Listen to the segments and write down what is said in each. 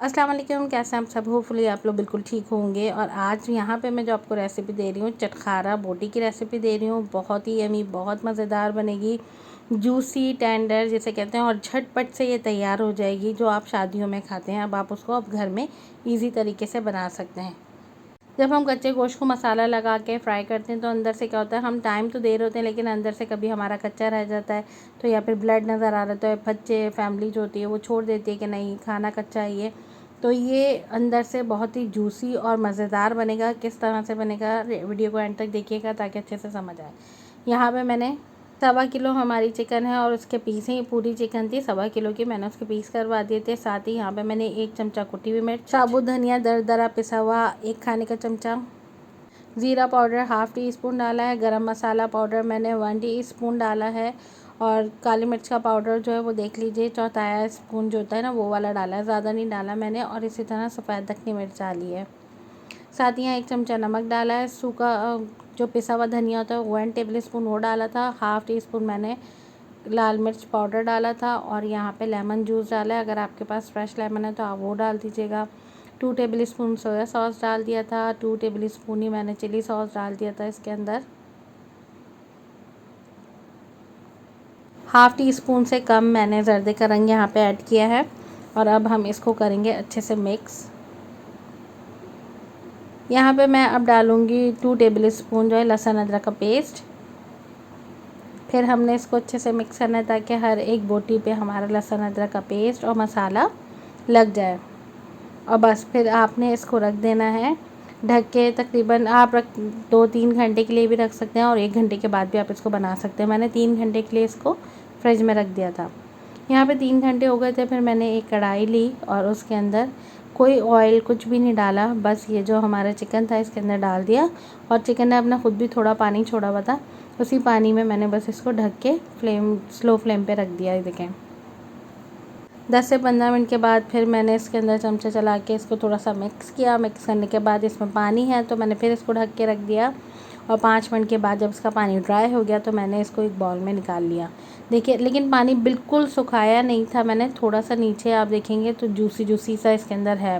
अस्सलाम वालेकुम, कैसे हैं आप सब। होपफुली आप लोग बिल्कुल ठीक होंगे। और आज यहाँ पे मैं जो आपको रेसिपी दे रही हूँ, चटखारा बोटी की रेसिपी दे रही हूँ। बहुत ही यमी, बहुत मज़ेदार बनेगी, जूसी टेंडर जिसे कहते हैं, और झटपट से ये तैयार हो जाएगी। जो आप शादियों में खाते हैं, अब आप उसको अब घर में ईज़ी तरीके से बना सकते हैं। जब हम कच्चे गोश्त को मसाला लगा के फ्राई करते हैं तो अंदर से क्या होता है, हम टाइम तो दे रहे होते हैं लेकिन अंदर से कभी हमारा कच्चा रह जाता है, तो या फिर ब्लड नज़र आ रहा है, तो बच्चे फैमिली जो होती है वो छोड़ देती है कि नहीं खाना कच्चा ही है। तो ये अंदर से बहुत ही जूसी और मज़ेदार बनेगा। किस तरह से बनेगा, वीडियो को एंड तक देखिएगा ताकि अच्छे से समझ आए। यहाँ पे मैंने 1.25 किलो हमारी चिकन है और उसके पीस ही पूरी चिकन थी 1.25 किलो की, मैंने उसके पीस करवा दिए थे। साथ ही यहाँ पे मैंने 1 चमचा कुटी हुई मिर्च, साबुत धनिया दरदरा पिसा हुआ 1 खाने का चमचा, ज़ीरा पाउडर 1/2 टीस्पून डाला है, गरम मसाला पाउडर मैंने 1 टीस्पून डाला है, और काली मिर्च का पाउडर जो है वो देख लीजिए, चौथाया स्पून जो होता है ना वो वाला डाला है, ज़्यादा नहीं डाला मैंने। और इसी तरह सफ़ेद दखनी मिर्च डाली है। साथ ही यहाँ 1 चमचा नमक डाला है। सूखा जो पिसा हुआ धनिया होता है 1 टेबल स्पून वो डाला था। 1/2 टीस्पून मैंने लाल मिर्च पाउडर डाला था, और यहाँ पे लेमन जूस डाला है। अगर आपके पास फ्रेश लेमन है तो आप वो डाल दीजिएगा। 2 टेबल स्पून सोया सॉस डाल दिया था। 2 टेबल स्पून ही मैंने चिली सॉस डाल दिया था इसके अंदर। 1/2 टीस्पून से कम मैंने जर्दे का रंग यहाँ पे ऐड किया है। और अब हम इसको करेंगे अच्छे से मिक्स। यहाँ पे मैं अब डालूँगी 2 टेबल स्पून जो है लहसुन अदरक का पेस्ट। फिर हमने इसको अच्छे से मिक्स करना है ताकि हर एक बोटी पे हमारा लहसुन अदरक का पेस्ट और मसाला लग जाए। और बस फिर आपने इसको रख देना है ढक के। तकरीबन आप 2-3 घंटे के लिए भी रख सकते हैं, और 1 घंटे के बाद भी आप इसको बना सकते हैं। मैंने 3 घंटे के लिए इसको फ्रिज में रख दिया था। यहाँ पे 3 घंटे हो गए थे। फिर मैंने एक कढ़ाई ली और उसके अंदर कोई ऑयल कुछ भी नहीं डाला, बस ये जो हमारा चिकन था इसके अंदर डाल दिया, और चिकन ने अपना खुद भी थोड़ा पानी छोड़ा हुआ था। उसी पानी में मैंने बस इसको ढक के स्लो फ्लेम पे रख दिया। ये देखें, 10 से 15 मिनट के बाद फिर मैंने इसके अंदर चमचा चला के इसको थोड़ा सा मिक्स किया। मिक्स करने के बाद इसमें पानी है तो मैंने फिर इसको ढक के रख दिया, और 5 मिनट के बाद जब इसका पानी ड्राई हो गया तो मैंने इसको एक बाउल में निकाल लिया। देखिए, लेकिन पानी बिल्कुल सुखाया नहीं था मैंने, थोड़ा सा नीचे आप देखेंगे तो जूसी जूसी सा इसके अंदर है।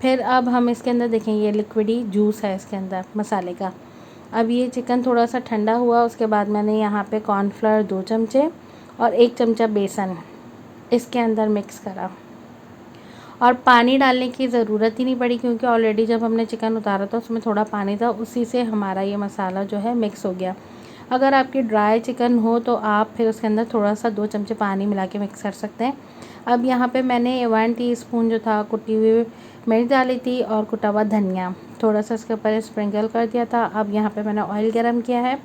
फिर अब हम इसके अंदर देखेंगे, ये लिक्विडी जूस है इसके अंदर मसाले का। अब ये चिकन थोड़ा सा ठंडा हुआ, उसके बाद मैंने यहाँ पे कॉर्नफ्लोर 2 चमचे और 1 चमचा बेसन इसके अंदर मिक्स करा, और पानी डालने की ज़रूरत ही नहीं पड़ी क्योंकि ऑलरेडी जब हमने चिकन उतारा था उसमें थोड़ा पानी था, उसी से हमारा ये मसाला जो है मिक्स हो गया। अगर आपकी ड्राई चिकन हो तो आप फिर उसके अंदर थोड़ा सा 2 चमचे पानी मिला के मिक्स कर सकते हैं। अब यहाँ पे मैंने 1 टीस्पून जो था कुटी हुई मिर्च डाली थी, और कुटा हुआ धनिया थोड़ा सा इसके ऊपर स्प्रिंकल कर दिया था। अब यहाँ पे मैंने ऑयल गरम किया है।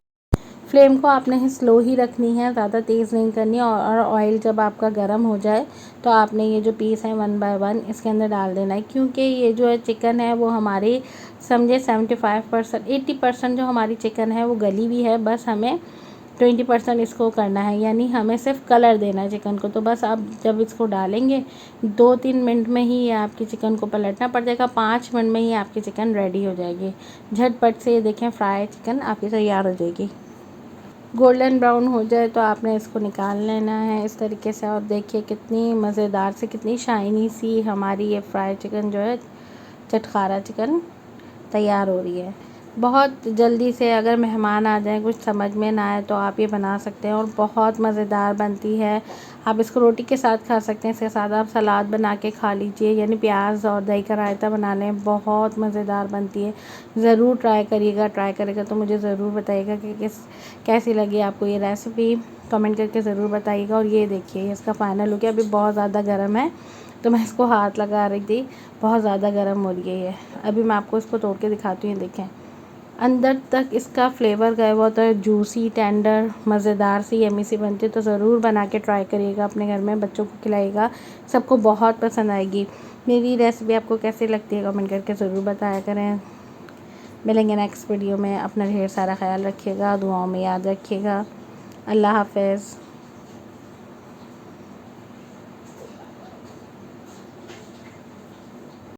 फ्लेम को आपने स्लो ही रखनी है, ज़्यादा तेज़ नहीं करनी। और ऑयल जब आपका गर्म हो जाए तो आपने ये जो पीस है 1 बाय 1 इसके अंदर डाल देना है, क्योंकि ये जो है चिकन है वो हमारी समझे 75% 80% जो हमारी चिकन है वो गली हुई है। बस हमें 20% इसको करना है, यानी हमें सिर्फ कलर देना है चिकन को। तो बस आप जब इसको डालेंगे 2-3 मिनट में ही ये आपकी चिकन को पलटना पड़ जाएगा। 5 मिनट में ही आपकी चिकन रेडी हो जाएगी। झटपट से ये देखें, फ्राई चिकन आपकी तैयार हो जाएगी। गोल्डन ब्राउन हो जाए तो आपने इसको निकाल लेना है इस तरीके से। और देखिए कितनी मज़ेदार से, कितनी शाइनी सी हमारी ये फ्राई चिकन जो है, चटखारा चिकन तैयार हो रही है। बहुत जल्दी से, अगर मेहमान आ जाएं कुछ समझ में ना आए तो आप ये बना सकते हैं, और बहुत मज़ेदार बनती है। आप इसको रोटी के साथ खा सकते हैं, इसके साथ आप सलाद बना के खा लीजिए, यानी प्याज और दही का रायता बना लें, बहुत मज़ेदार बनती है। ज़रूर ट्राई करिएगा। ट्राई करेगा तो मुझे ज़रूर बताइएगा कि कैसी लगी आपको ये रेसिपी, कमेंट करके ज़रूर बताइएगा। और ये देखिए इसका फाइनल हो गया। अभी बहुत ज़्यादा गर्म है तो मैं इसको हाथ लगा रही थी, बहुत ज़्यादा गर्म हो रही है ये। अभी मैं आपको इसको तोड़ के दिखाती हूँ। देखें, अंदर तक इसका फ्लेवर गया हुआ होता है, जूसी टेंडर मज़ेदार सी यम्मी सी बनती है। तो ज़रूर बना के ट्राई करिएगा, अपने घर में बच्चों को खिलाइएगा, सबको बहुत पसंद आएगी। मेरी रेसिपी आपको कैसी लगती है कमेंट करके ज़रूर बताया करें। मिलेंगे नेक्स्ट वीडियो में। अपना ढेर सारा ख्याल रखिएगा, दुआओं में याद रखिएगा। अल्लाह हाफ़िज़।